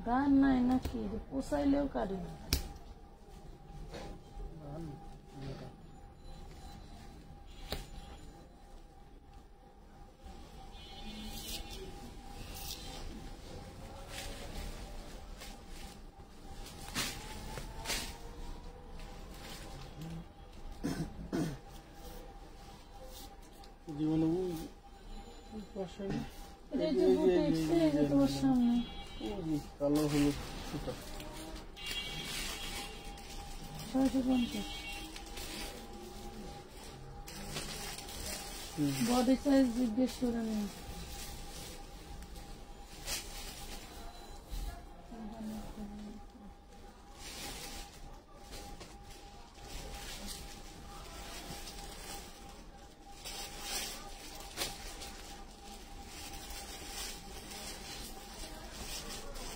গান নাই নাকি পোষাইলেও কাটি না জীবনে তোমার সামনে কালো হলুদ সুতা 650 বডি সাইজ জিজ্ঞেস করে নেই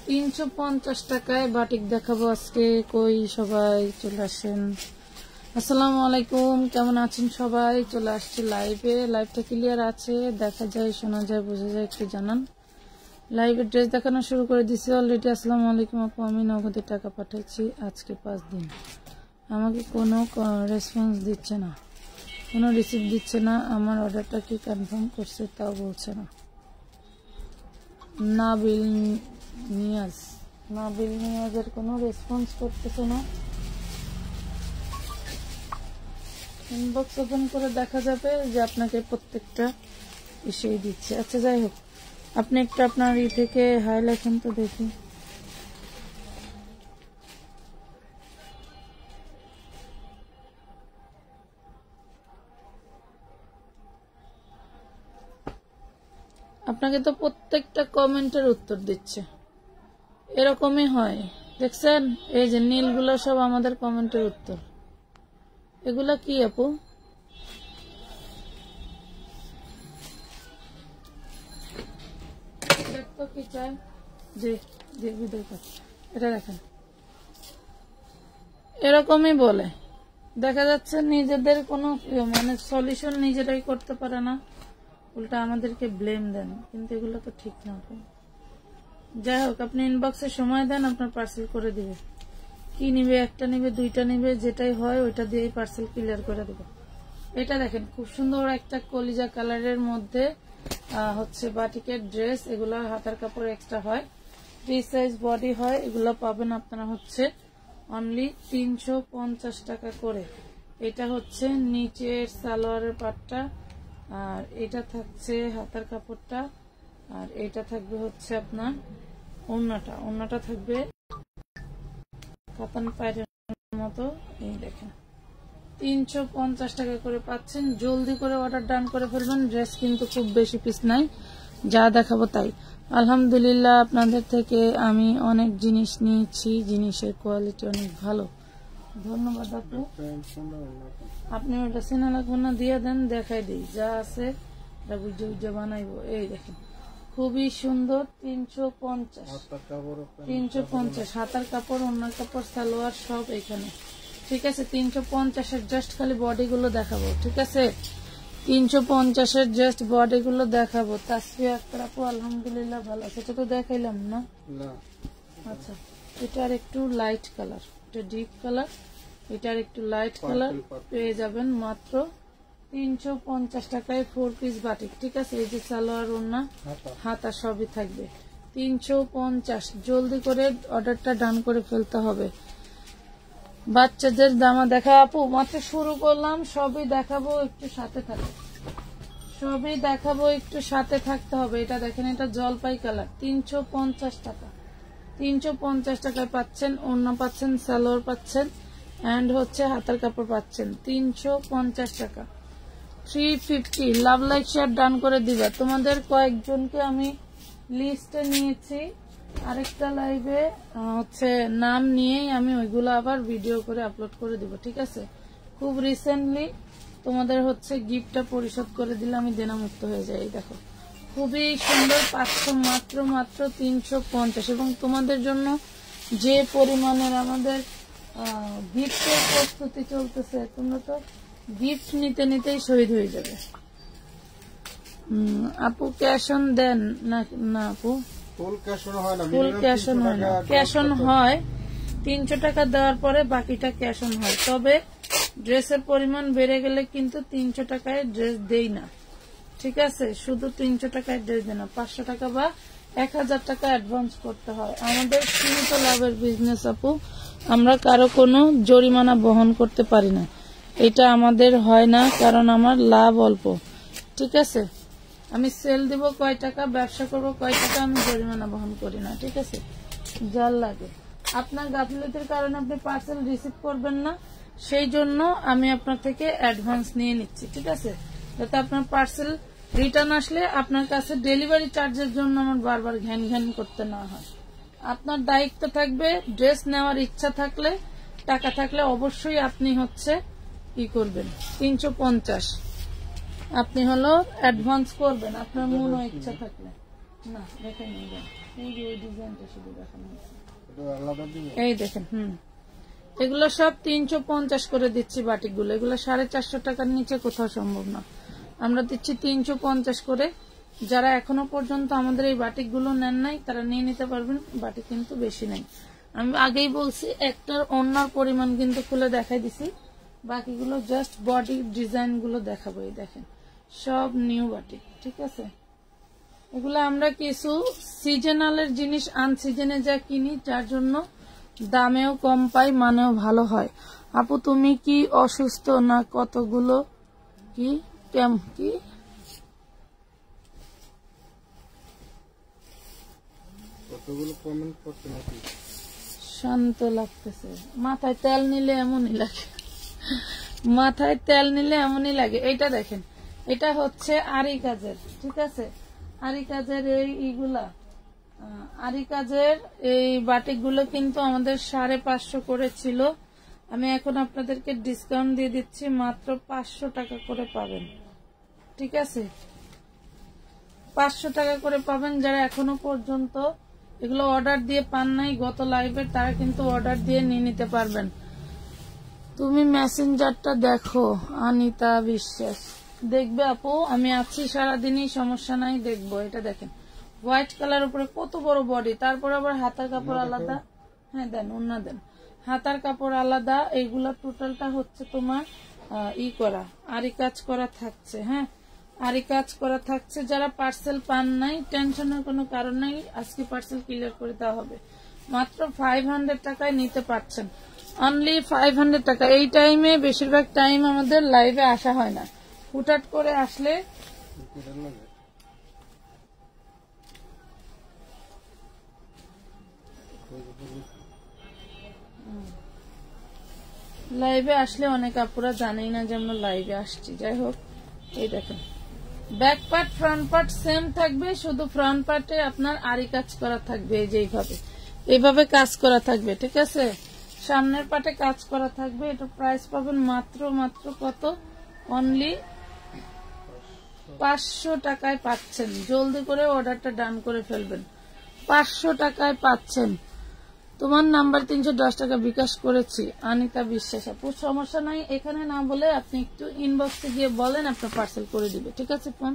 350 টাকায় বাটিক দেখাবো আজকে। কই সবাই চলে আসেন। আসসালামু আলাইকুম, কেমন আছেন সবাই? চলে আসছি লাইভে। লাইভটা ক্লিয়ার আছে, দেখা যায়, শোনা যায়, বোঝা যায়, একটু জানান। লাইভে ড্রেস দেখানো শুরু করে দিছি অলরেডি। আসসালামু আলাইকুম আপু, আমি নগদে টাকা পাঠাচ্ছি আজকে 5 দিন। আমাকে কোনো রেসপন্স দিচ্ছে না, কোনো রিসিভ দিচ্ছে না। আমার অর্ডারটা কি কনফার্ম করছে তাও বলছে না। নাবিল নিয়াজের কোনো রেসপন্স করতেছে না। ইনবক্স ওপেন করে দেখা যাবে যে আপনাকে প্রত্যেকটা এসেই দিচ্ছে। আচ্ছা যাই হোক, আপনি একটু আপনার থেকে হাই লেখেন তো দেখি। আপনাকে তো প্রত্যেকটা কমেন্টের উত্তর দিচ্ছে, এরকমই হয় দেখছেন। এই যে নীলগুলো সব আমাদের কমেন্টের উত্তর। এগুলা কি আপু? দেখতো কি চাই যে এটা দেখেন, এরকমই বলে। দেখা যাচ্ছে নিজেদের কোনো মানে সলিউশন নিজেরাই করতে পারে না, উল্টা আমাদেরকে ব্লেম দেন, কিন্তু এগুলো তো ঠিক না। যাই হোক, আপনি ইনবক্সে সময় দেন, আপনার পার্সেল করে দিবে। কি নিবে, একটা নিবে, দুইটা নিবে, যেটাই হয় ওইটা দিয়েই পার্সেল ক্লিয়ার করে দেবে। এটা দেখেন, খুব সুন্দর একটা কলিজা কালারের মধ্যে হচ্ছে বাটিকের ড্রেস। এগুলো হাতার কাপড় এক্সট্রা হয়, 3 সাইজ বডি হয়। এগুলো পাবেন আপনারা হচ্ছে অনলি 350 টাকা করে। এটা হচ্ছে নিচের সালোয়ারের পাটটা, আর এটা থাকছে হাতার কাপড়টা, আর এটা থাকবে হচ্ছে আপনার ওড়নাটা থাকবে কাতান পায়ের মতো। এই দেখেন 350 টাকা করে পাচ্ছেন। জলদি করে অর্ডার ডান করে ফেলবেন। ড্রেস কিন্তু খুব বেশি পিস নাই, যা দেখাবো তাই। আলহামদুলিল্লাহ, আপনাদের থেকে আমি অনেক জিনিস নিয়েছি, জিনিসের কোয়ালিটি অনেক ভালো। ধন্যবাদ আপু। আপনি ওটা চেনা লাগবে না, দিয়ে দেন, দেখাই দিই যা আছে বুঝে বানাইবো। এই দেখেন খুবই সুন্দর। 350 হাতার কাপড়, ওড়নার কাপড়, সালোয়ার সব এখানে। ঠিক আছে, 350-এর জাস্ট খালি বডি গুলো দেখাবো। ঠিক আছে, 350-এর জাস্ট বডি গুলো দেখাবো। তাসফিয়া আক্তার আপু আলহামদুলিল্লাহ ভালো আছে। এটা তো দেখাইলাম না? আচ্ছা, এটার একটু লাইট কালার, এটা ডিপ কালার, এটার একটু লাইট কালার পেয়ে যাবেন মাত্র 350 টাকায় 4 পিস বাটিক। ঠিক আছে, এই যে সালোয়ার, ওড়না, হাতা সবই থাকবে 350। জলদি করে অর্ডারটা ডান করে ফেলতে হবে। বাচ্চাদের জামা দেখা আপু মাত্র শুরু করলাম, সবই দেখাবো, একটু সাথে থাকবে, সবই দেখাবো, একটু সাথে থাকতে হবে। এটা দেখেন, এটা জলপাই কালার, 350 টাকা। 350 টাকায় পাচ্ছেন, ওড়না পাচ্ছেন, সালোয়ার পাচ্ছেন, এন্ড হচ্ছে হাতার কাপড় পাচ্ছেন 350 টাকা। 350। লাভ লাইক শেয়ার ডান করে দিবা। তোমাদের কয়েকজনকে আমি লিস্টে নিয়েছি, আরেকটা লাইভে হচ্ছে নাম নিয়েই আমি ওইগুলো আবার ভিডিও করে আপলোড করে দিব। ঠিক আছে, খুব রিসেন্টলি তোমাদের হচ্ছে গিফটটা পরিশোধ করে দিলে আমি দেনামুক্ত হয়ে যাই। দেখো খুবই সুন্দর, 500 মাত্র 350। এবং তোমাদের জন্য যে পরিমাণের আমাদের গিফটের প্রস্তুতি চলতেছে, তোমরা তো গিফট নিতে নিতেই শহীদ হয়ে যাবে। আপু ক্যাশ অন দেন না? আপু ফুল ক্যাশ অন হয় না, ফুল minimum ক্যাশ অন 300 হয় না, টাকা ক্যাশ অন advance হয় 300 টাকা দেওয়ার পরে বাকিটা ক্যাশ অন হয়। তবে ড্রেসের পরিমাণ বেড়ে গেলে কিন্তু 300 টাকায় ড্রেস দেই না, ঠিক আছে? শুধু 300 টাকায় ড্রেস দেয় না, 500 টাকা বা 1000 টাকা অ্যাডভান্স করতে হয়। আমাদের সীমিত লাভের বিজনেস আপু, আমরা কারো কোনো জরিমানা বহন করতে পারি না। এটা আমাদের হয় না, কারণ আমার লাভ অল্প, ঠিক আছে? আমি সেল দিব কয় টাকা, ব্যবসা করব কয় টাকা, আমি জরিমানা বহন করি না, ঠিক আছে? যার লাগে আপনার গাফিলতির কারণে আপনি পার্সেল রিসিভ করবেন না, সেই জন্য আমি আপনার থেকে অ্যাডভান্স নিয়ে নিচ্ছি, ঠিক আছে? যাতে আপনার পার্সেল রিটার্ন আসলে আপনার কাছে ডেলিভারি চার্জের জন্য আমার বারবার ঘ্যান ঘ্যান করতে না হয়। আপনার দায়িত্ব থাকবে, ড্রেস নেওয়ার ইচ্ছা থাকলে, টাকা থাকলে অবশ্যই আপনি হচ্ছে কি করবেন, 350 আপনি হলো অ্যাডভান্স করবেন, আপনার মনে ইচ্ছা থাকলে। না দেখে নেবেন, এই যে এই ডিজাইনটা শুধু দেখানো হয়েছে, এটা আলাদা দিবে। এই দেখেন। এগুলো সব 350 করে দিচ্ছি বাটিকগুলো, এগুলো 450 টাকার নিচে কোথাও সম্ভব না, আমরা দিচ্ছি 350 করে। যারা এখনো পর্যন্ত আমাদের এই বাটিকগুলো নেন নাই তারা নিয়ে নিতে পারবেন, বাটিক কিন্তু বেশি নাই। আমি আগেই বলছি একটার অন্যার পরিমাণ কিন্তু খুলে দেখাই দিছি, বাকিগুলো জাস্ট বডি ডিজাইন গুলো দেখাবো। এই দেখেন সব নিউ বাটিক, ঠিক আছে? এগুলো আমরা কিছু সিজনালের জিনিস আনসিজনে যা কিনি, যার জন্য দামেও কম পাই, মানেও ভালো হয়। আপু তুমি কি অসুস্থ না? কতগুলো কি কি কতগুলো কমেন্ট করতে নাকি? শান্ত লাগতেছে, মাথায় তেল নিলে এমনই লাগে, মাথায় তেল নিলে এমনই লাগে। এইটা দেখেন, এটা হচ্ছে আরি কাজের, ঠিক আছে? আরি কাজের এইগুলা আরি কাজের এই বাটিকগুলো কিন্তু আমাদের 550 করে ছিল, আমি এখন আপনাদেরকে ডিসকাউন্ট দিয়ে দিচ্ছি, মাত্র 500 টাকা করে পাবেন, ঠিক আছে? 500 টাকা করে পাবেন। যারা এখনো পর্যন্ত এগুলো অর্ডার দিয়ে পান নাই গত লাইভে, তারা কিন্তু অর্ডার দিয়ে নিয়ে নিতে পারবেন। তুমি মেসেঞ্জারটা দেখো, অনিতা বিশ্বাস। দেখবে আপু, আমি আছি সারাদিনই, সমস্যা নাই, দেখবো। এটা দেখেন হোয়াইট কালার উপরে কত বড় বডি, তারপর আবার হাতার কাপড় আলাদা। হ্যাঁ দেন, ওন্না দেন, হাতার কাপড় আলাদা। এইগুলা টোটালটা হচ্ছে তোমার করা আরি কাজ করা থাকছে। হ্যাঁ, আরি কাজ করা থাকছে। যারা পার্সেল পান নাই, টেনশনের কোনো কারণ নাই, আজকে পার্সেল ক্লিয়ার করে দেওয়া হবে। মাত্র 500 টাকায় নিতে পারছেন, অনলি 500 টাকা। এই টাইমে বেশিরভাগ টাইম আমাদের লাইভে আসা হয় না, হুটহাট করে আসলে অনেক আপুরা জানেই না যে আমরা লাইভে আসছি। যাই হোক, এই দেখেন back part front part same থাকবে, শুধু ফ্রন্ট পার্টে আপনার আরি কাজ করা থাকবে, এই যে এইভাবে কাজ করা থাকবে, ঠিক আছে? সামনের পার্টে কাজ করা থাকবে। এটা প্রাইস পাবেন মাত্র কত, অনলি 500 টাকায় পাচ্ছেন। জলদি করে অর্ডারটা ডান করে ফেলবেন, 500 টাকায় পাচ্ছেন। তোমার নাম্বার 310 টাকা বিকাশ করেছি, অনিতা বিশ্বাস। আপু সমস্যা নাই, এখানে না বলে আপনি একটু ইনবক্সে গিয়ে বলেন, আপনার পার্সেল করে দিবে, ঠিক আছে? ফোন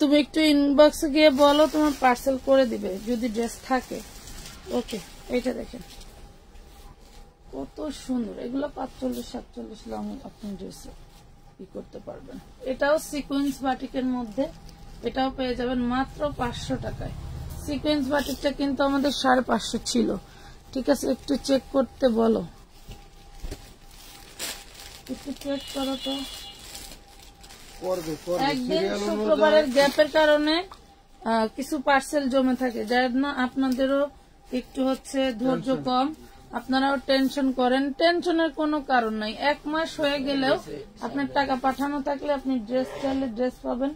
তুমি একটু ইনবক্সে গিয়ে বলো, তোমার পার্সেল করে দিবে যদি ড্রেস থাকে। ওকে, এইটা দেখেন কত সুন্দর, এগুলো 45-47 লং আপনি ড্রেসে কি করতে পারবেন। এটাও সিকোয়েন্স বাটিকের মধ্যে, এটাও পেয়ে যাবেন মাত্র 500 টাকায়। সিকোয়েন্স বাটিকটা কিন্তু আমাদের 550 ছিল, ঠিক আছে? একটু চেক করতে বলো, একটু চেক করো তো। একদিন শুক্রবারের গ্যাপের কারণে কিছু পার্সেল জমে থাকে, যার না আপনাদেরও একটু হচ্ছে ধৈর্য কম, আপনারাও টেনশন করেন। টেনশনের কোনো কারণ নাই, 1 মাস হয়ে গেলেও আপনার টাকা পাঠানো থাকলে আপনি ড্রেস চাইলে ড্রেস পাবেন,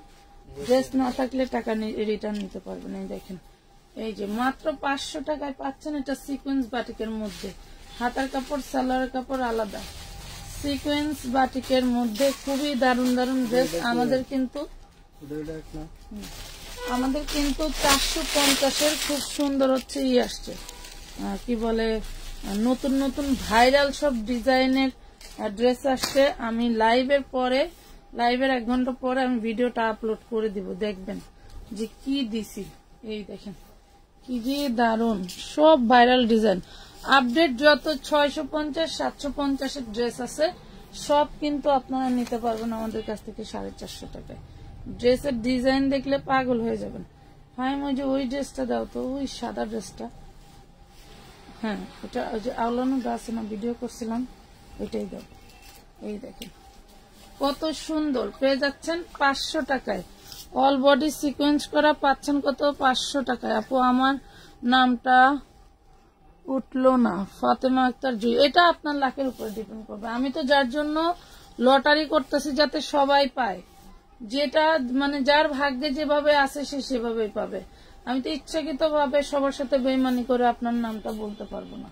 ড্রেস না থাকলে টাকা রিটার্ন নিতে পারবেন। এই দেখেন, এই যে মাত্র 500 টাকায় পাচ্ছেন। এটা সিকোয়েন্স বাটিকের মধ্যে, হাতার কাপড় সালোয়ারের কাপড় আলাদা, সিকোয়েন্স বাটিকের মধ্যে খুবই দারুণ দারুণ ড্রেস। আমাদের কিন্তু 450-এর খুব সুন্দর হচ্ছে আসছে, কি বলে, নতুন নতুন ভাইরাল সব ডিজাইনের ড্রেস আসছে। আমি লাইভের 1 ঘন্টা পরে আমি ভিডিওটা আপলোড করে দিব, দেখবেন যে কি দিছি। এই দেখেন কি যে দারুন, সব ভাইরাল ডিজাইন। আপডেট যত 650 750 এর ড্রেস আছে সব কিন্তু আপনারা নিতে পারবেন আমাদের কাছ থেকে 450 টাকায়। ড্রেসের ডিজাইন দেখলে পাগল হয়ে যাবেন। হ্যাঁ ওই যে ওই ড্রেসটা দাও তো, ওই সাদা ড্রেসটা। হ্যাঁ ওটা ওই যে আওলানো গাছ না ভিডিও করছিলাম, ওইটাই দাও। এই দেখেন কত সুন্দর, পেয়ে যাচ্ছেন 500 টাকায়। অল বডি সিকোয়েন্স করা পাচ্ছেন কত? 500 টাকায়। আপু আমার নামটা উঠলো না, ফাতেমা আক্তার জুই। এটা আপনার লাখের উপর ডিপেন্ড করবে। আমি তো যার জন্য লটারি করতেছি যাতে সবাই পায়, যেটা মানে যার ভাগ্যে যেভাবে আছে সে সেভাবেই পাবে। আমি তো ইচ্ছাকৃত ভাবে সবার সাথে বেইমানি করে আপনার নামটা বলতে পারবো না,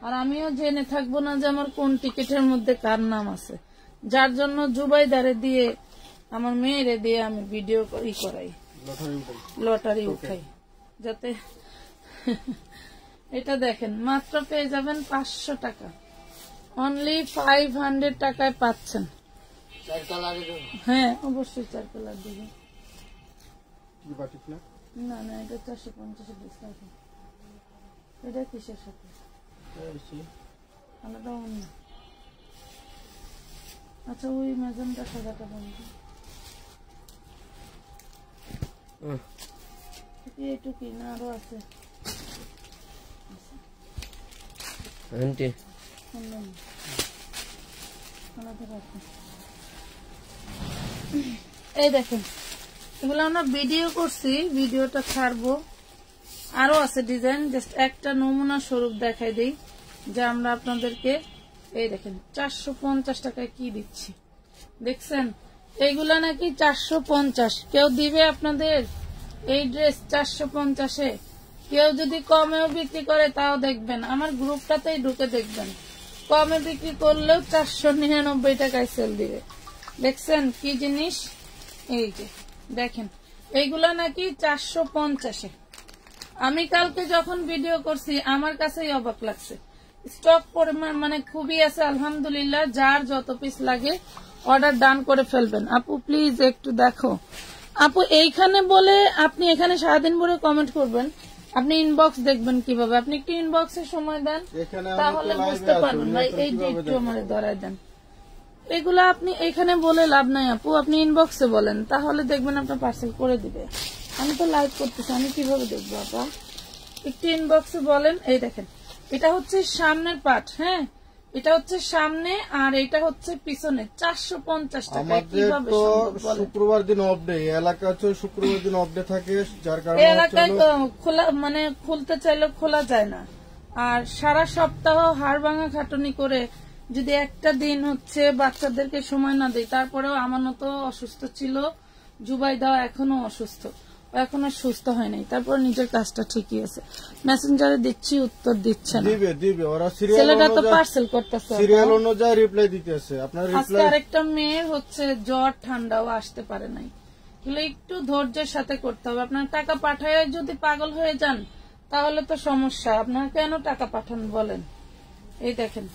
আর আমিও জেনে থাকবো না যে আমার কোন টিকেটের মধ্যে কার নাম আছে। যার জন্য জুবাইদারে দিয়ে আমার মেয়েরে দিয়ে আমি ভিডিও করাই, লটারি উঠাই যাতে। এটা দেখেন মাত্র পেয়ে যাবেন 500 টাকা, অনলি 500 টাকায় পাচ্ছেন। হ্যাঁ অবশ্যই 4 কালার দিবেন। না না এটা 450 ডিসকাউন্ট। এটা কিসের সাথে আলাদা অন্য? আচ্ছা ওই ম্যাজেন্টা সাদাটা বন্ধু এটুকুই না আরো আছে? এই দেখেন এগুলো আমরা ভিডিও করছি, ভিডিওটা ছাড়বো। আরো আছে ডিজাইন, জাস্ট একটা নমুনা স্বরূপ দেখাই দেই যে আমরা আপনাদেরকে। এই দেখেন 450 টাকায় কি দিচ্ছি, দেখছেন? এইগুলা নাকি 450। কেউ দিবে আপনাদের এই ড্রেস 450-এ? কেউ যদি কমেও বিক্রি করে তাও দেখবেন, আমার গ্রুপটাতেই ঢুকে দেখবেন, কমে বিক্রি করলেও 499 টাকায় সেল দিবে। দেখছেন কি জিনিস? এই যে দেখেন এইগুলা নাকি 450-এ। আমি কালকে যখন ভিডিও করছি আমার কাছেই অবাক লাগছে। স্টক পরিমাণ মানে খুবই আছে আলহামদুলিল্লাহ। যার যত পিস লাগে অর্ডার ডান করে ফেলবেন। আপু প্লিজ একটু দেখো। আপু এইখানে বলে আপনি এখানে সারাদিন ভরে কমেন্ট করবেন, আপনি ইনবক্স দেখবেন কিভাবে? আপনি একটু ইনবক্সে সময় দেন তাহলে বুঝতে পারবেন। ভাই এই যে একটু আমার ধরাই দেন, এগুলা আপনি এখানে বলে লাভ নাই আপু, আপনি ইনবক্সে বলেন তাহলে দেখবেন আপনার পার্সেল করে দিবে। আমি তো লাইভ করতেছি, আমি কিভাবে দেখবো আপা? একটু ইনবক্সে বলেন। এই দেখেন এটা হচ্ছে সামনের পার্ট, হ্যাঁ এটা হচ্ছে সামনে আর এটা হচ্ছে পিছনে। 450 টাকা কিভাবে সম্ভব? শুক্রবার দিন অফ ডে, এলাকা হচ্ছে শুক্রবার দিন অফ ডে থাকে, যার কারণে এলাকায় তো খোলা মানে খুলতে চাইলে খোলা যায় না। আর সারা সপ্তাহ হাড় ভাঙা খাটুনি করে যদি একটা দিন হচ্ছে বাচ্চাদেরকে সময় না দেয়, তারপরেও আমার মতো অসুস্থ ছিল, জুবাইদা এখনো অসুস্থ, এখনো সুস্থ হয় নাই, তারপর নিজের কাজটা ঠিকই আছে। মেসেঞ্জারে দিচ্ছি উত্তর দিচ্ছে না, দিবে ওরা ছেলেটা তো পার্সেল করতেছে, সিরিয়াল অনুযায়ী রিপ্লাই দিতেছে। আপনার আজকে আরেকটা মেয়ের হচ্ছে জ্বর ঠান্ডাও আসতে পারে নাই, এগুলো একটু ধৈর্যের সাথে করতে হবে। আপনার টাকা পাঠায় যদি পাগল হয়ে যান তাহলে তো সমস্যা। আপনার কেন টাকা পাঠান বলেন? এই দেখেন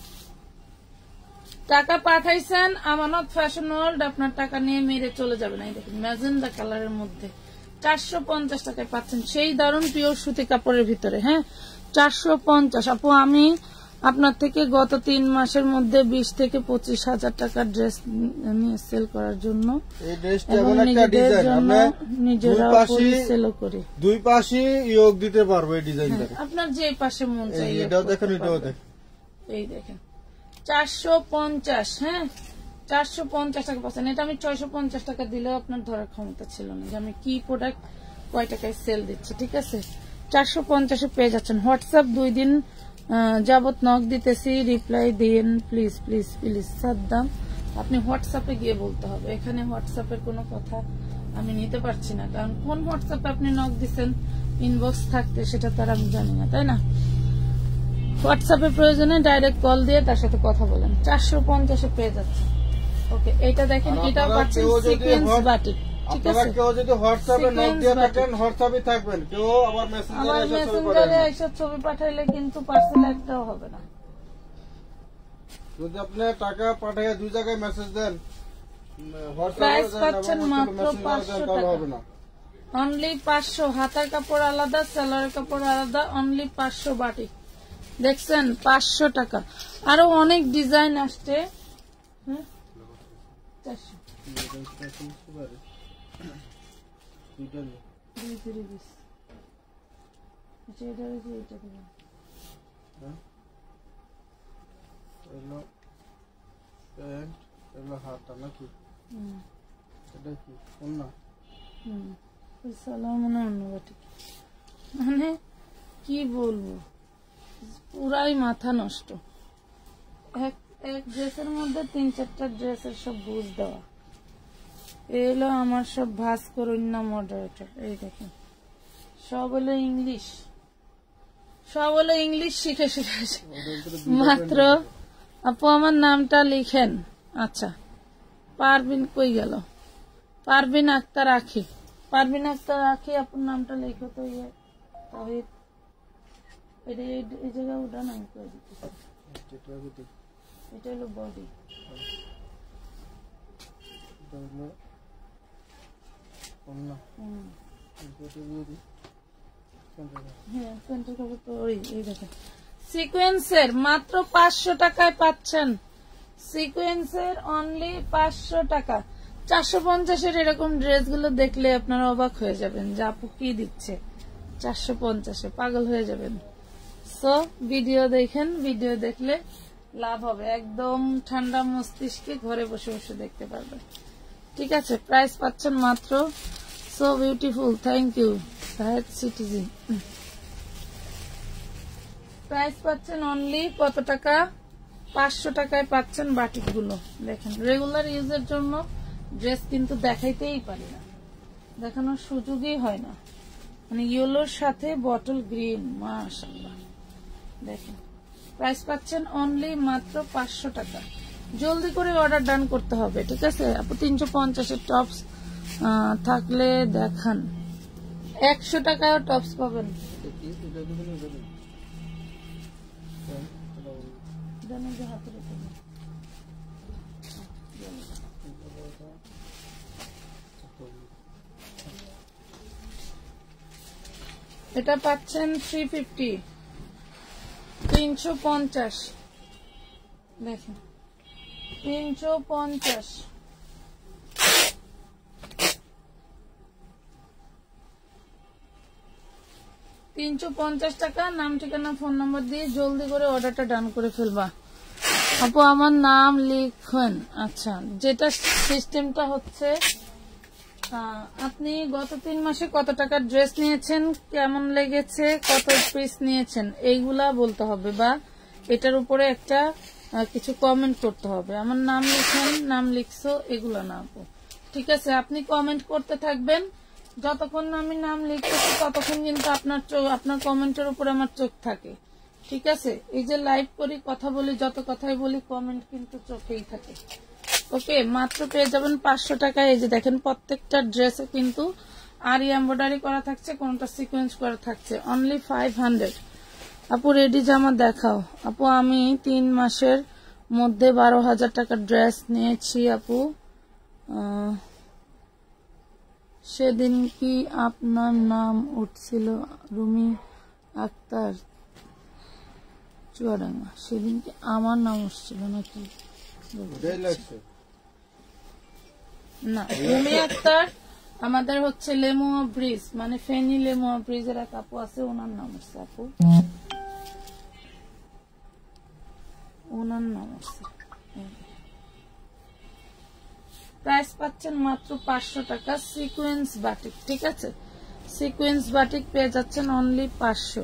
টাকা পাঠাইছেন আমানত ফ্যাশন ওয়ার্ল্ড, আপনার টাকা নিয়ে মেরে চলে যাবে না। এই দেখেন ম্যাজেন্ডা কালারের মধ্যে 450 টাকায় পাচ্ছেন, সেই দারুণ পিওর সুতি কাপড়ের ভিতরে। হ্যাঁ 450। আপু আমি আপনার থেকে গত 3 মাসের মধ্যে 20 থেকে 25 হাজার টাকার ড্রেস নিয়ে সেল করার জন্য, নিজেরাও সেল করি। দুই পাশে ইয়োগ দিতে পারবো এই ডিজাইনটা, আপনার যে পাশে মন চাই। এটাও দেখেন, এটাও দেখেন। এই দেখেন 450, হ্যাঁ 450 টাকা পাচ্ছেন। এটা আমি 650 টাকা দিলেও আপনার ধরার ক্ষমতা ছিল না যে আমি কি প্রোডাক্ট কয় টাকায় সেল দিচ্ছি। ঠিক আছে 450-এ পেয়ে যাচ্ছেন। হোয়াটসঅ্যাপ 2 দিন যাবত নক দিতেছি, রিপ্লাই দিন প্লিজ প্লিজ প্লিজ। সাদ্দাম আপনি হোয়াটসঅ্যাপে গিয়ে বলতে হবে, এখানে হোয়াটসঅ্যাপের কোনো কথা আমি নিতে পারছি না, কারণ কোন হোয়াটসঅ্যাপে আপনি নক দিচ্ছেন ইনবক্স থাকতে সেটা তার আমি জানি না, তাই না? হোয়াটসঅ্যাপের প্রয়োজনে ডাইরেক্ট কল দিয়ে তার সাথে কথা বলেন। 450-এ পেয়ে যাচ্ছে। ওকে এটা দেখেন, এটাও পাচ্ছেন সিকোয়েন্স বাটিক। ঠিক আছে কেউ যদি হোয়াটসঅ্যাপে নক দিয়ে থাকেন হোয়াটসঅ্যাপে থাকবেন, কেউ আবার মেসেঞ্জারে এইসব ছবি পাঠাইলে কিন্তু পার্সেল একটাও হবে না। যদি আপনি টাকা পাঠিয়ে 2 জায়গায় মেসেজ দেন, প্রাইস পাচ্ছেন মাত্র 500 টাকা। অনলি 500, হাতার কাপড় আলাদা, সালোয়ারের কাপড় আলাদা, অনলি 500 বাটিক। দেখছেন 500 টাকা। আরো অনেক ডিজাইন আসছে। হ্যাঁ 400 হাতা নাকি এটা কি মানে কি বলবো, পুরাই মাথা নষ্ট। এক ড্রেসের মধ্যে 3-4টা ড্রেসের সব বুঝ দেওয়া। এলো আমার সব ভাস করুন না মডারেটর। এই দেখেন সব হলো ইংলিশ, সব হলো ইংলিশ শিখে মাত্র। আপু আমার নামটা লিখেন। আচ্ছা পারবিন কই গেল? পারবিন আক্তার আখি, পারবিন আক্তার আখি আপনার নামটা লিখো তো। ইয়ে তাহিদ এটা এই জায়গায় উঠান আমি করে দিতেছি। এটা হলো বডি, সিকোয়েন্সের মাত্র 500 টাকায় পাচ্ছেন। সিকোয়েন্সের অনলি 500 টাকা। 450-এর এরকম ড্রেস গুলো দেখলে আপনারা অবাক হয়ে যাবেন যে আপু কি দিচ্ছে 450-এ, পাগল হয়ে যাবেন। সো ভিডিও দেখেন, ভিডিও দেখলে লাভ হবে। একদম ঠান্ডা মস্তিষ্কে ঘরে বসে বসে দেখতে পারবেন। ঠিক আছে, প্রাইস পাচ্ছেন মাত্র। So beautiful, thank you Sahed citizen. Price পাচ্ছেন অনলি কত টাকা? 500 টাকায় পাচ্ছেন বাটিক গুলো। দেখেন রেগুলার ইউজের জন্য ড্রেস কিন্তু দেখাইতেই পারি না, দেখানোর সুযোগই হয় না। মানে ইয়েলোর সাথে বটল গ্রিন, মাশাআল্লাহ। দেখেন প্রাইস পাচ্ছেন অনলি মাত্র 500 টাকা। জলদি করে অর্ডার ডান করতে হবে। ঠিক আছে আপু 350-এর টপস থাকলে দেখান। 100 টাকায় টপস পাবেন। এটা পাচ্ছেন 350, 350। দেখেন 350। টাকা। নাম ঠিকানা ফোন নাম্বার দিয়ে জলদি করে অর্ডারটা ডান করে ফেলবা। আপু আমার নাম লিখুন। আচ্ছা যেটা সিস্টেমটা হচ্ছে, আপনি গত 3 মাসে কত টাকার ড্রেস নিয়েছেন, কেমন লেগেছে, কত পিস নিয়েছেন, এইগুলা বলতে হবে, বা এটার উপরে একটা কিছু কমেন্ট করতে হবে। আমার নাম লিখেন, নাম লিখছো, এগুলা না আপু। ঠিক আছে আপনি কমেন্ট করতে থাকবেন, যতক্ষণ না আমি নাম লিখতেছি ততক্ষণ কিন্তু আপনার কমেন্টের উপরে আমার চোখ থাকে। ঠিক আছে এই যে লাইভ করি, কথা বলি, যত কথাই বলি, কমেন্ট কিন্তু চোখেই থাকে। ওকে মাত্র পেয়ে যাবেন 500 টাকায়। এই যে দেখেন প্রত্যেকটা ড্রেসে কিন্তু আরি এমব্রয়ডারি করা থাকছে, কোনটা সিকোয়েন্স করা থাকছে। অনলি 500। আপু রেডি জামা দেখাও। আপু আমি 3 মাসের মধ্যে 12,000 টাকার ড্রেস নিয়েছি আপু। সেদিন কি আপনার নাম উঠছিল? রুমি আক্তার, চুয়াডাঙ্গা। সেদিন কি আমার নাম উঠছিল নাকি? না রুমি আক্তার আমাদের হচ্ছে লেমুয়া ব্রিজ, মানে ফেনী লেমুয়া ব্রিজের এক আপু আছে, ওনার নাম হচ্ছে আপু, ওনার নাম হচ্ছে। প্রাইস পাচ্ছেন মাত্র 500 টাকা। Sequence batik. ঠিক আছে সিকোয়েন্স বাটিক পেয়ে যাচ্ছেন অনলি 500।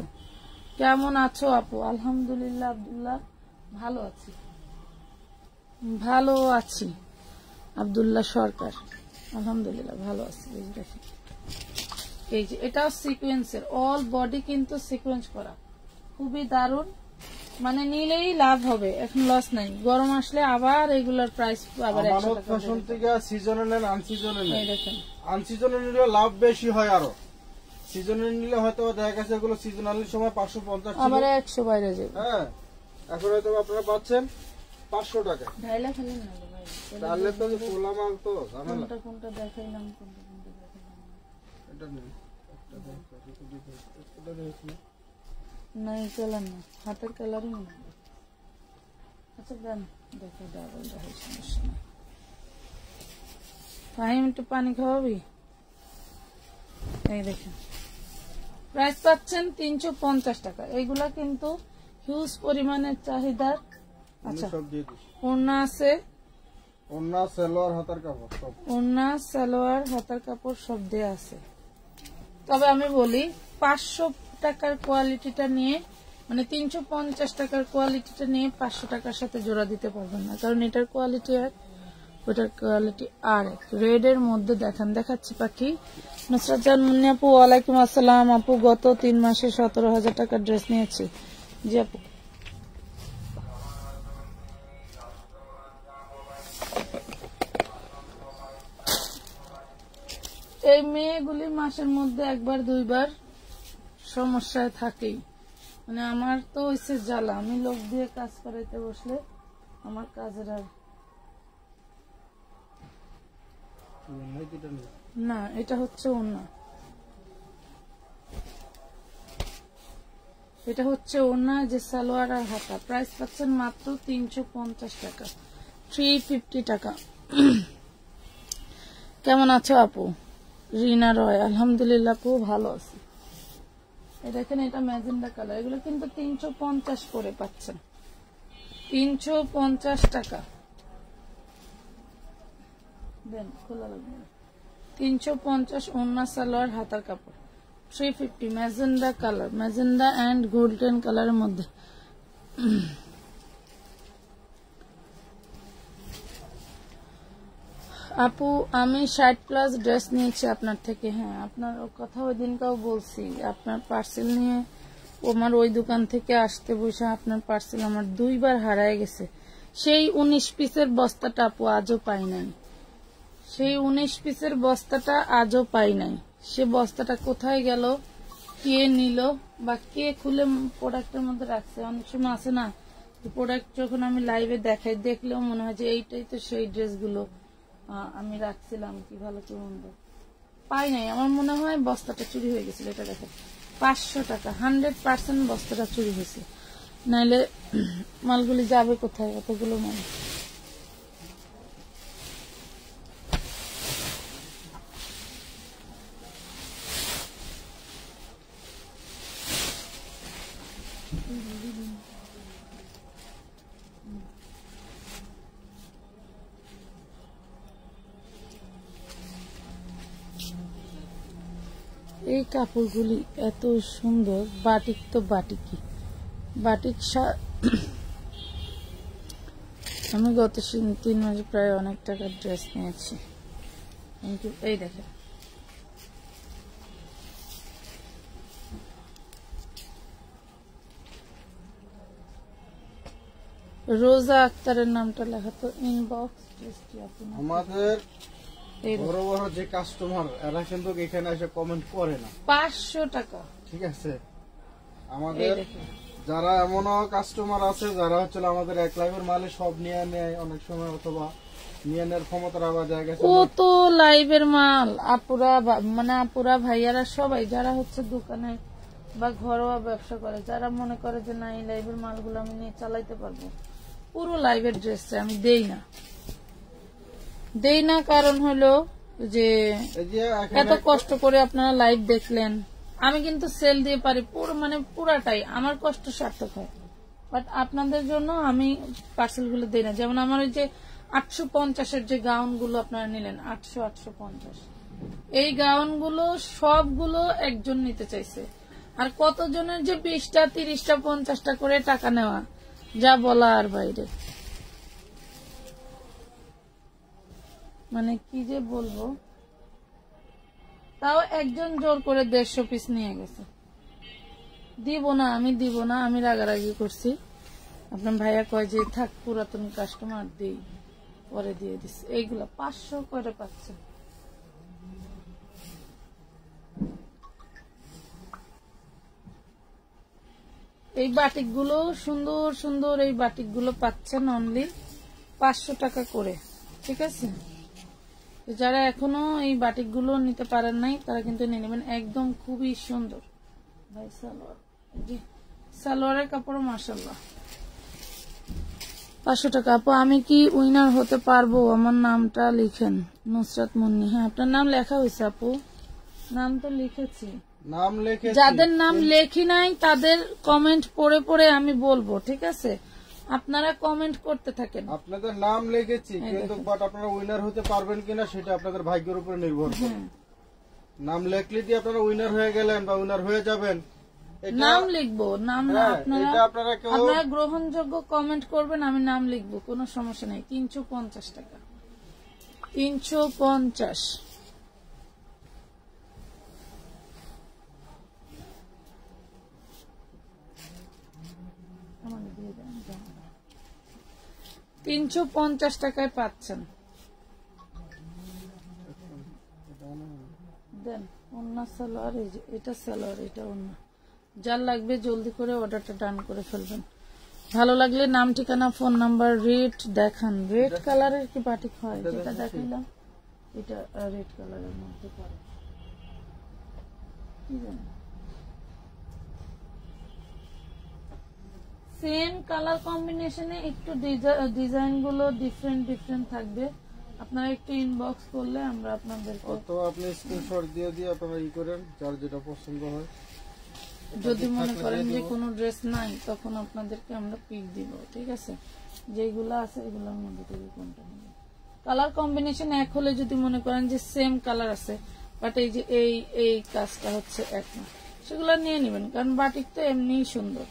কেমন আছো আপু? আলহামদুলিল্লাহ আব্দুল্লাহ, ভালো আছি, ভালো আছি। আব্দুল্লাহ সরকার, আলহামদুলিল্লাহ ভালো আছি। এই যে এটাও সিকোয়েন্সের, অল বডি কিন্তু সিকোয়েন্স করা, খুবই দারুণ। মানে নিলেই লাভ হবে, এখন লস নাই। গরম আসলে আবার এগুলোর প্রাইস আবার 100 টাকা। ফ্যাশন থেকে সিজনে নেন, আনসিজনে নেন। এই দেখেন আনসিজনে নিলে লাভ বেশি হয়, আরো সিজনে নিলে হয়তো দেখা গেছে এগুলো সিজনালি সময় 550 ছিল, আবার 100 বাইরে যাবে। হ্যাঁ এখন হয়তো আপনারা পাচ্ছেন 500 টাকা। ঢাইলা ফেলেন না ভাই, তাহলে তো খোলা মাল তো ঝামেলা। কোনটা দেখাইলাম, কোনটা দেখাইলাম। এটা নেই, একটা দেখো, এটা দেখো, না এই কালার না, হাতের কালারই মনে হয়। আচ্ছা দেন, দেখো ডাবল দেখো, সমস্যা নেই। ফাহিম একটু পানি খাওয়াবি? এই দেখেন প্রাইস পাচ্ছেন 350 টাকা। এইগুলা কিন্তু হিউজ পরিমাণের চাহিদার। আচ্ছা সব দিয়ে দিস। ওড়না আছে, ওড়না সালোয়ার হাতার কাপড় সব, ওড়না সালোয়ার হাতার কাপড় সব দেয়া আছে। তবে আমি বলি 500 টাকার কোয়ালিটিটা নিয়ে, মানে 350 টাকার কোয়ালিটিটা নিয়ে 500 টাকার সাথে জোড়া দিতে পারবেন না, কারণ এটার কোয়ালিটি এক, ওটার কোয়ালিটি আর এক। রেড এর মধ্যে দেখাচ্ছি পাখি। নুসরাত জান মুন্নি আপু, ওয়ালাইকুম আসসালাম আপু। গত 3 মাসে 17,000 টাকার ড্রেস নিয়েছি। জি আপু। এই মেয়েগুলি মাসের মধ্যে একবার দুইবার সমস্যায় থাকেই। মানে আমার তো হইছে জ্বালা, আমি লোক দিয়ে কাজ করাইতে বসলে আমার কাজের আর না। এটা হচ্ছে ওড়না, এটা হচ্ছে ওড়না যে সালোয়ার আর হাতা। প্রাইস পাচ্ছেন মাত্র 350 টাকা, 350 টাকা। কেমন আছো আপু? রিনা রয়, আলহামদুলিল্লাহ আপু ভালো আছি। দেখেন এটা ম্যাজেন্ডা কালার, এগুলো কিন্তু 350 করে পাচ্ছেন, 350 টাকা। দেন খোলা লাগবে, 350 ওড়না সালোয়ার হাতার কাপড়, 350। Magenta colour, magenta and golden কালারের মধ্যে। আপু আমি 60+ ড্রেস নিয়েছি আপনার থেকে। হ্যাঁ আপনার কথা ওই দিনকাও বলছি, আপনার পার্সেল নিয়ে আমার ওই দোকান থেকে আসতে বসে আপনার পার্সেল আমার 2 বার হারায় গেছে। সেই 19 পিসের বস্তাটা আপু আজও পাই নাই, সেই 19 পিসের বস্তাটা আজও পাই নাই। সে বস্তাটা কোথায় গেল, কে নিল, বা কে খুলে প্রোডাক্টের মধ্যে রাখছে। অনেক সময় আছে না, প্রোডাক্ট যখন আমি লাইভে দেখাই, দেখলেও মনে হয় যে এইটাই তো সেই ড্রেসগুলো আমি রাখছিলাম, কি ভালো কি মন্দ, পাই নাই। আমার মনে হয় বস্তাটা চুরি হয়ে গেছিল। এটা দেখেন 500 টাকা, 100% বস্তাটা চুরি হয়েছে, নাইলে মালগুলি যাবে কোথায় এতগুলো মাল। এই কাপড়গুলি এত সুন্দর, বাটিক তো বাটিকই, বাটিক। আমি গত 3 মাসে প্রায় অনেক টাকার ড্রেস নিয়েছি। কিন্তু এই দেখেন রোজা আক্তারের নামটা লেখা তো ইনবক্স। আমাদের বড় বড় যে কাস্টমার এরা কিন্তু এখানে এসে কমেন্ট করে না। 500 টাকা, ঠিক আছে। আমাদের যারা এমনও কাস্টমার আছে যারা হচ্ছে আমাদের এক লাইভের মালে সব নিয়ে নেয় অনেক সময়, অথবা নিয়ে নেওয়ার ক্ষমতা আবার জায়গা কত লাইভের মাল। আপুরা মানে আপুরা ভাইয়ারা সবাই যারা হচ্ছে দোকানে বা ঘরোয়া ব্যবসা করে, যারা মনে করে যে না এই লাইভের মালগুলো আমি নিয়ে চালাইতে পারবো, পুরো লাইভের ড্রেস আমি দেই না। কারণ হলো যে এত কষ্ট করে আপনারা লাইভ দেখলেন, আমি কিন্তু সেল দিয়ে পারি পুরো, মানে পুরাটাই আমার কষ্ট সার্থক হয়। বাট আপনাদের জন্য আমি পার্সেল গুলো দেই না। যেমন আমার ওই যে 850-এর যে গাউন গুলো আপনারা নিলেন, 850, এই গাউন গুলো সবগুলো একজন নিতে চাইছে। আর কতজনের যে 20টা 30টা 50টা করে টাকা নেওয়া, যা বলা আর বাইরে। মানে কি যে বলবো, তাও একজন জোর করে 150 পিস নিয়ে গেছে। আমি দিব না, আমি রাগারাগি করছি। আপনার ভাইয়া কয় যে থাক, পুরাতন কাস্টমার দিই, পরে দিয়ে দিস। এইগুলা 500 করে পাচ্ছে। এই বাটিক গুলো সুন্দর সুন্দর, এই বাটিক গুলো পাচ্ছেন অনলি 500 টাকা করে। ঠিক আছে, যারা এখনো এই বাটিক গুলো নিতে পারেন নাই তারা কিন্তু নিয়ে নেবেন, একদম খুবই সুন্দর। ভাই সালোয়ার, জি সালোয়ারের কাপড় মাশাআল্লাহ। 500 টাকা। আপু আমি কি উইনার হতে পারবো? আমার নামটা লিখেন। নুসরাত মুন্নি। হ্যাঁ আপনার নাম লেখা হয়েছে আপু, নাম তো লিখেছি। নাম লিখে যাদের নাম লেখি নাই তাদের কমেন্ট পড়ে পড়ে আমি বলবো, ঠিক আছে? আপনারা কমেন্ট করতে থাকেন। আপনাদের নাম লিখেছি, কিন্তু বাট আপনারা উইনার হতে পারবেন কিনা সেটা আপনাদের ভাগ্যের উপরে নির্ভর করে। নাম লেখলে কি আপনারা উইনার হয়ে গেলেন বা উইনার হয়ে যাবেন? নাম লিখবো, নাম না, এটা আপনারা আপনারা গ্রহণযোগ্য কমেন্ট করবেন, আমি নাম লিখবো, কোনো সমস্যা নেই। 350 টাকা, 350। $350 টাকায় পাচ্ছেন। দেন অন্য সালোয়ার, এই যে এটা সালোয়ার, এটা অন্য। যার লাগবে জলদি করে অর্ডারটা ডান করে ফেলবেন। ভালো লাগলে নাম, ঠিকানা, ফোন নাম্বার, রেট দেখান। রেড কালারের কি বাটিক হয়? যেটা দেখাইলাম এটা রেড কালারের মধ্যে পড়ে, কি জানি সেম কালার কম্বিনেশনে একটু ডিজাইন গুলো ডিফারেন্ট থাকবে। আপনারা একটু ইনবক্স করলে আমরা আপনাদেরকে, অথবা আপনি স্ক্রিনশট দিয়ে আপনারা করেন, যার যেটা পছন্দ হয়। যদি মনে করেন যে কোনো ড্রেস নাই তখন আপনাদেরকে আমরা পিক দিব, ঠিক আছে? যেগুলো আছে এগুলোর মধ্যে থেকে কোনটা নেবেন। কালার কম্বিনেশন এক হলে যদি মনে করেন যে সেম কালার আছে বাট এই যে এই কাজটা হচ্ছে এক না, সেগুলো নিয়ে নেবেন। কারণ বাটিক তো এমনিই সুন্দর,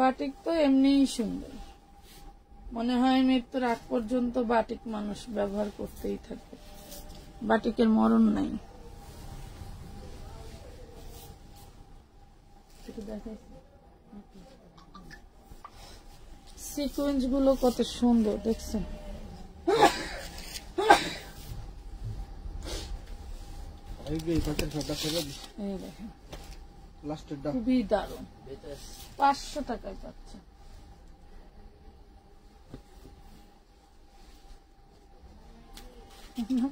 বাটিক তো এমনিই সুন্দর। মনে হয় মৃত্যুর আগ পর্যন্ত বাটিক মানুষ ব্যবহার করতেই থাকবে, বাটিকের মরণ নাই। সিকোয়েন্স গুলো কত সুন্দর দেখছেন? এই দেখেন খুবই দারুণ, 500 টাকায় পাচ্ছে।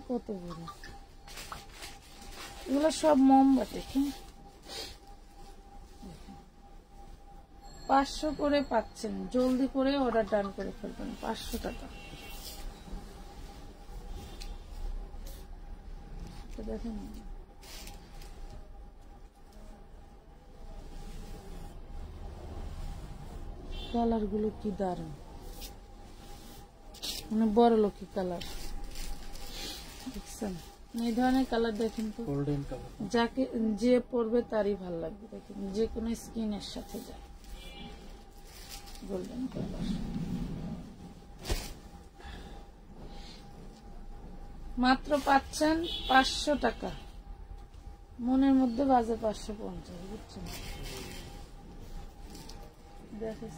কত বড় এগুলো, সব মোমবাতি। 500 করে পাচ্ছেন, জলদি করে অর্ডার ডান করে ফেলবেন। 500 টাকা। দেখেন কালার গুলো কি দারুণ, মানে বড় লোকি কালার দেখছেন? এই ধরনের কালার দেখেন তো, গোল্ডেন কালার, যাকে যে পরবে তারই ভালো লাগবে। দেখেন যে কোনো স্কিনের সাথে যায়, গোল্ডেন কালার। মাত্র পাচ্ছেন 500 টাকা। মনের মধ্যে বাজে 550, বুঝছেন? দেখেন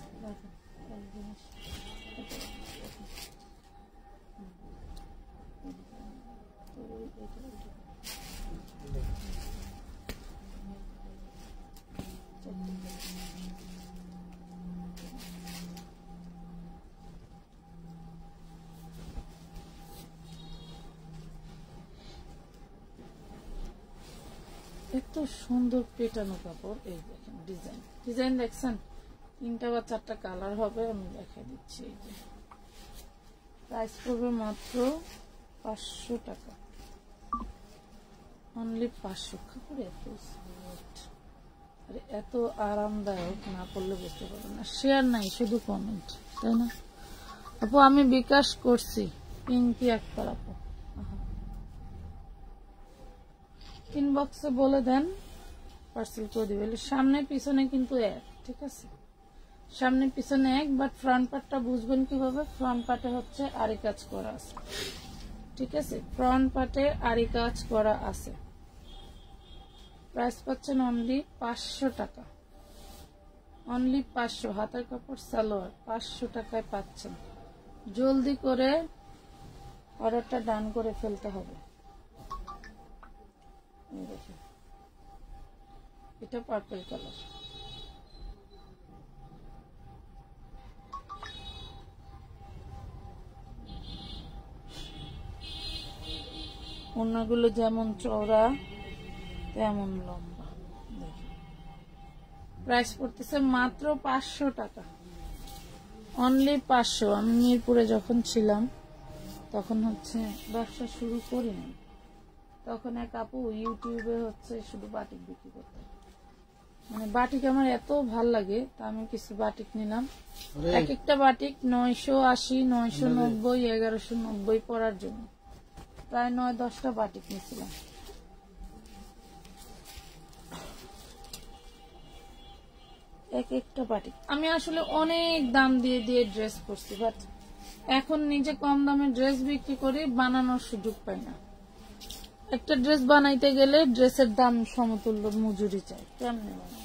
এত সুন্দর পেটানো কাপড়। এই দেখেন ডিজাইন দেখছেন? 3টা বা 4টা কালার হবে, আমি দেখাই দিচ্ছি। এই যে প্রাইস পড়বে মাত্র 500 টাকা, অনলি 500। কাপড় এত সফট, আরে এত আরামদায়ক, না পড়লে বুঝতে পারবেন না। শেয়ার নাই, শুধু কমেন্ট, তাই না আপু? আমি বিকাশ করছি, পিঙ্কি আক্তার আপু। ইনবক্সে বলে দেন, পার্সেল করে দিবে। সামনে পিছনে কিন্তু এক, ঠিক আছে? সামনে পিছনে এক, বাট ফ্রন্ট পার্টটা বুঝবেন কিভাবে? ফ্রন্ট পার্টে হচ্ছে আরি কাজ করা আছে, ঠিক আছে? ফ্রন্ট পার্টে আরি কাজ করা আছে। প্রাইস পাচ্ছেন অনলি 500 টাকা, অনলি 500। হাতের কাপড় সালোয়ার 500 টাকায় পাচ্ছেন। জলদি করে অর্ডারটা ডান করে ফেলতে হবে। এটা পার্পল কালার। ওড়নাগুলো যেমন চওড়া তেমন লম্বা। প্রাইস পড়তেছে মাত্র 500 টাকা, অনলি 500। আমি মিরপুরে যখন ছিলাম তখন হচ্ছে ব্যবসা শুরু করিনি, তখন এক আপু ইউটিউবে হচ্ছে শুধু বাটিক বিক্রি করতেন। মানে বাটিক আমার এত ভাল লাগে, তা আমি কিছু বাটিক নিলাম। এক একটা বাটিক 980, 990, 1190 পরার জন্য প্রায় 9-10টা বাটিক নিয়েছিলাম। এক একটা বাটিক আমি আসলে অনেক দাম দিয়ে দিয়ে ড্রেস করছি, বাট এখন নিজে কম দামে ড্রেস বিক্রি করি, বানানোর সুযোগ পাই না। একটা ড্রেস বানাইতে গেলে ড্রেসের দাম সমতুল্য মজুরি চাই, কেমনে বানাবো?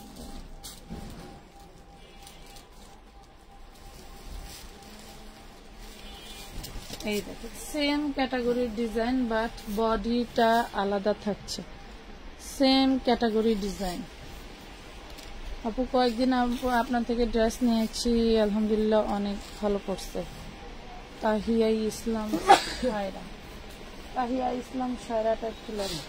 এই দেখো সেম ক্যাটাগরির ডিজাইন, বাট বডিটা আলাদা থাকছে। Same category design. আপু কয়েকদিন আপনার থেকে ড্রেস নিয়েছি, আলহামদুলিল্লাহ অনেক ভালো করছে। তাহিয়া ইসলাম সায়রা, তাহিয়া ইসলাম সায়রাটা একটু লাগে।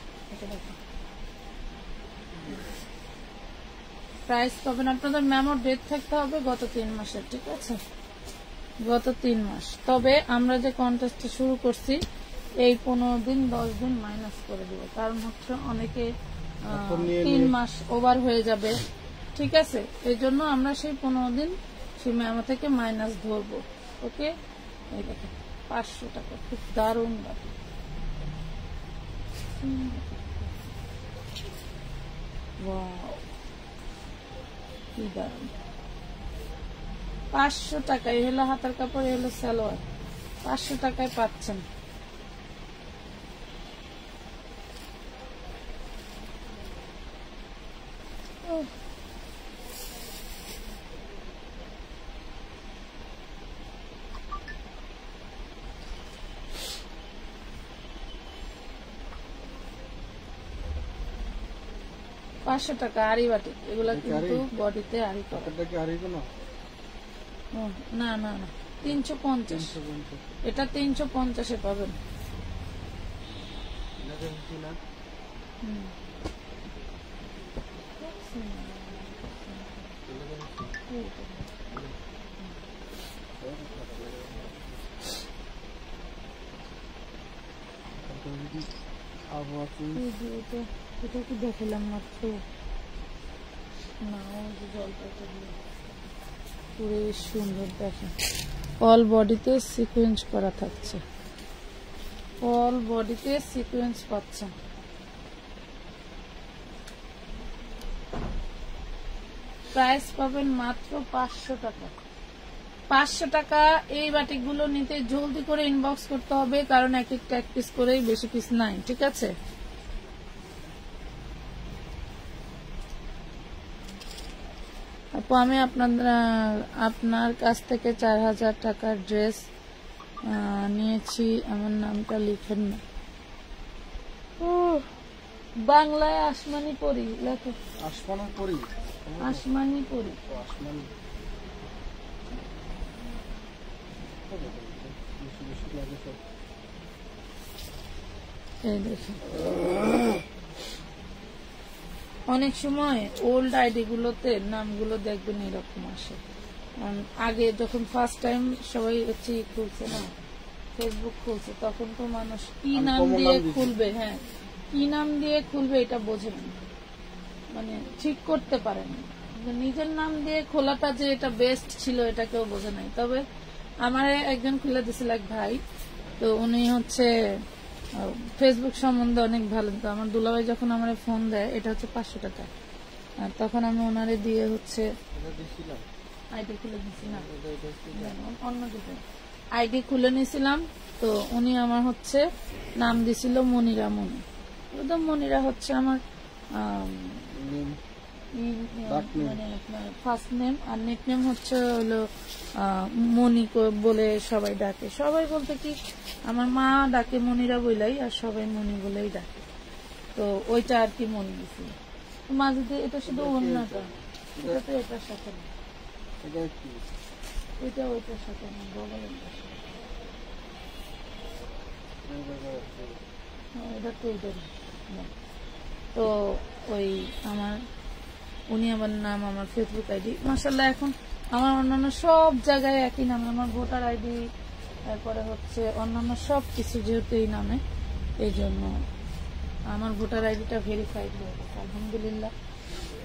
প্রাইস পাবেন আপনাদের মেমোর ডেট থাকতে হবে গত 3 মাসের, ঠিক আছে? গত 3 মাস। তবে আমরা যে কন্টেস্টটা শুরু করছি এই 15 দিন 10 দিন মাইনাস করে দিব, কারণ হচ্ছে অনেকে 3 মাস ওভার হয়ে যাবে, ঠিক আছে? এই জন্য আমরা সেই 15 দিন সেই মেমো থেকে মাইনাস ধরবো। ওকে, এই দেখেন 500 টাকা, খুব দারুণ বাটি। ওয়াও, কি দারুণ। 500 টাকা। এই হলো হাতার কাপড়, এই হলো সালোয়ার। 500 টাকায় পাচ্ছেন। পাঁচশো টাকা আড়ি বাটি, এগুলা কিন্তু বডিতে আড়ি করা। না না না, 350। এটা 350-এ পাবেন। এটা কি দেখালাম মাত্র না, জলটা পুরো সুন্দর দেখেন। অল বডিতে সিকোয়েন্স করা থাকছে, অল বডিতে সিকোয়েন্স পাচ্ছেন। প্রাইস পাবেন মাত্র 500 টাকা। 500 টাকা। এই বাটিকগুলো নিতে জলদি করে ইনবক্স করতে হবে, কারণ এক একটা এক পিস করেই, বেশি পিস নাই, ঠিক আছে? আপু আমি আপনার কাছ থেকে 4000 টাকার ড্রেস নিয়েছি, আমার নামটা লিখেন না। ও বাংলায় আসমানি পরি লেখো। আসমানি পরি, আসমানি পরি। এই দেখুন, অনেক সময় ওল্ড আইডি গুলোতে নামগুলো দেখবেন এরকম আসে। আগে যখন ফার্স্ট টাইম সবাই হচ্ছে খুলছে না, ফেসবুক খুলছে, তখন তো মানুষ কি নাম দিয়ে খুলবে, হ্যাঁ কি নাম দিয়ে খুলবে এটা বোঝে না, মানে ঠিক করতে পারেন। নিজের নাম দিয়ে খোলাটা যে এটা বেস্ট ছিল এটা কেউ বোঝে নাই। তবে আমার একজন খুলে দিছিল এক ভাই, তো উনি হচ্ছে ফেসবুক সম্বন্ধে অনেক ভালো। তো আমার দুলাভাই যখন আমার ফোন দেয়, এটা হচ্ছে 500 টাকা, তখন আমি ওনারে দিয়ে হচ্ছে আইডি খুলে দিয়েছিলাম, অন্য কিছু আইডি খুলে নিয়েছিলাম। তো উনি আমার হচ্ছে নাম দিছিল মনিরা মনি। মনিরা হচ্ছে আমার ফার্স্ট নেম, আর নিক নেম হচ্ছে হলো মনি বলে সবাই ডাকে। সবাই বলতে কি আমার মা ডাকে মনিরা বইলাই, আর সবাই মনি বলেই ডাকে। তো ওইটা আর কি মনে দিছিল। মাঝে দিয়ে এটা শুধু অন্যটা, এটা তো এটার সাথে না, এটা ওইটার সাথে না, বগলের সাথে। এটা তো এইটারই। তো ওই আমার উনি আমার নাম, আমার ফেসবুক আইডি, মাশাআল্লাহ এখন আমার অন্যান্য সব জায়গায় একই নামে, আমার ভোটার আইডি, তারপরে হচ্ছে অন্যান্য সব কিছু যেহেতু এই নামে, এই জন্য আমার ভোটার আইডিটা ভেরিফাইড হয়ে গেছে আলহামদুলিল্লাহ।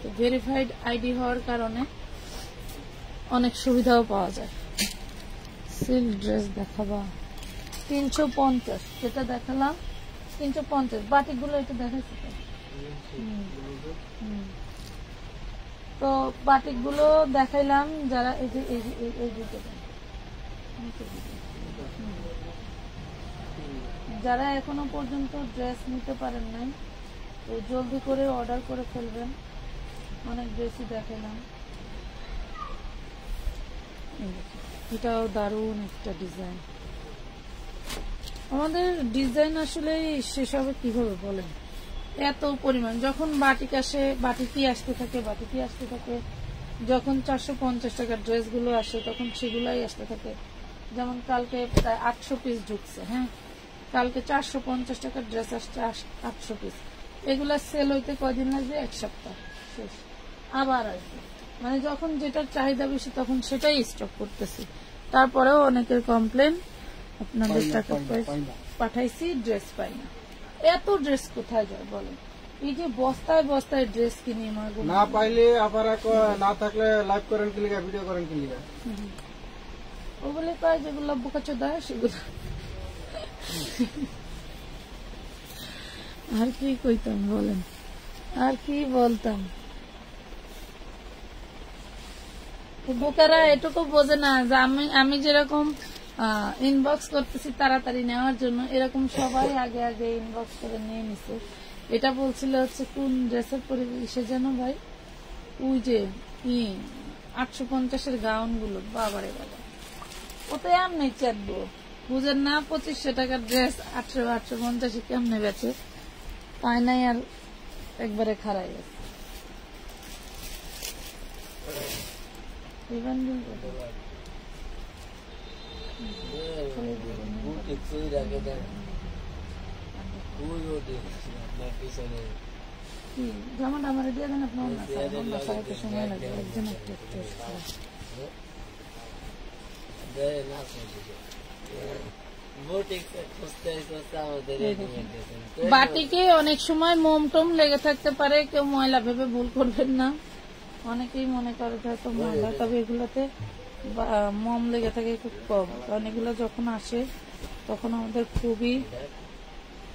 তো ভেরিফাইড আইডি হওয়ার কারণে অনেক সুবিধাও পাওয়া যায়। সিল্ক ড্রেস দেখাবা 350, যেটা দেখালাম 350। বাটিকগুলো এটা দেখাচ্ছি তো। তো বাটিকগুলো দেখাইলাম, যারা এই যে এই দুটো যারা এখনো পর্যন্ত ড্রেস নিতে পারেন নাই, তো জলদি করে অর্ডার করে ফেলবেন। অনেক ড্রেসই দেখাইলাম। এটাও দারুণ একটা ডিজাইন। আমাদের ডিজাইন আসলে সেসবে কিভাবে বলেন, এত পরিমাণ যখন বাটিক আসে, বাটিকই আসতে থাকে। যখন 450 টাকার ড্রেসগুলো আসে তখন সেগুলাই আসতে থাকে। যেমন কালকে প্রায় 800 পিস ঢুকছে। হ্যাঁ, কালকে 450 টাকার ড্রেস আসছে 800 পিস। এগুলা সেল হইতে কয়দিন লাগবে? 1 সপ্তাহ, শেষ। আবার আসবে। মানে যখন যেটার চাহিদা বেশি তখন সেটাই স্টক করতেছি। তারপরেও অনেকের কমপ্লেন, আপনাদের টাকা পাঠাইছি, ড্রেস পাই না। এত ড্রেস কোথায় যায় বলেন? এই যে বস্তায় বস্তায় ড্রেস কিনে না পাইলে আপনারা না থাকলে লাইভ করেন কি লিগা, ভিডিও করেন কি লিগা, ওগুলো কয় যেগুলো বোকাচোদা সেগুলো। আর কি কইতাম বলেন, আর কি বলতাম? বোকারা এটুকু বোঝে না যে আমি যেরকম ইনবক্স করতেছি তাড়াতাড়ি নেওয়ার জন্য, এরকম সবাই আগে আগে ইনবক্স করে নিয়ে নিছে। এটা বলছিল হচ্ছে কোন ড্রেসের পরিবেশে যেন ভাই, ওই যে 850-এর গাউন গুলো, বাবারে বাবা, ওতে এমনি চাটবো, বুঝেন না? 2500 টাকার ড্রেস 850 কেমনে বেচে পায় নাই, আর একবারে খারাই গেছে। জামাটা আমার দিয়ে দেন, আপনার সময় লাগবে একজন একটা। বাটিকে অনেক সময় মোম টোম লেগে থাকতে পারে, কেউ ময়লা ভেবে ভুল করবেন না। অনেকেই মনে করে হয়তো ময়লা, তবে এগুলোতে মোম লেগে থাকে খুব কম, কারণ এগুলো যখন আসে তখন আমাদের খুবই,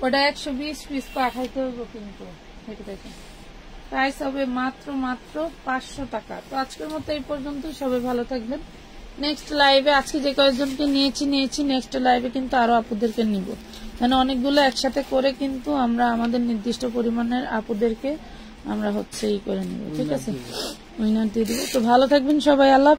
ওটা 120 পিস পাঠাইতে হবে কিন্তু। দেখেন প্রাইস হবে মাত্র 500 টাকা। তো আজকের মতো এই পর্যন্ত, সবাই ভালো থাকবেন। নেক্সট লাইভে আজকে যে কয়েকজনকে নিয়েছি নেক্সট লাইভে কিন্তু আরো আপুদেরকে নিব, মানে অনেকগুলো একসাথে করে কিন্তু আমরা আমাদের নির্দিষ্ট পরিমাণের আপুদেরকে আমরা হচ্ছে ই করে নিব, ঠিক আছে, উইনার দিয়ে দিব। তো ভালো থাকবেন সবাই, আল্লাহ।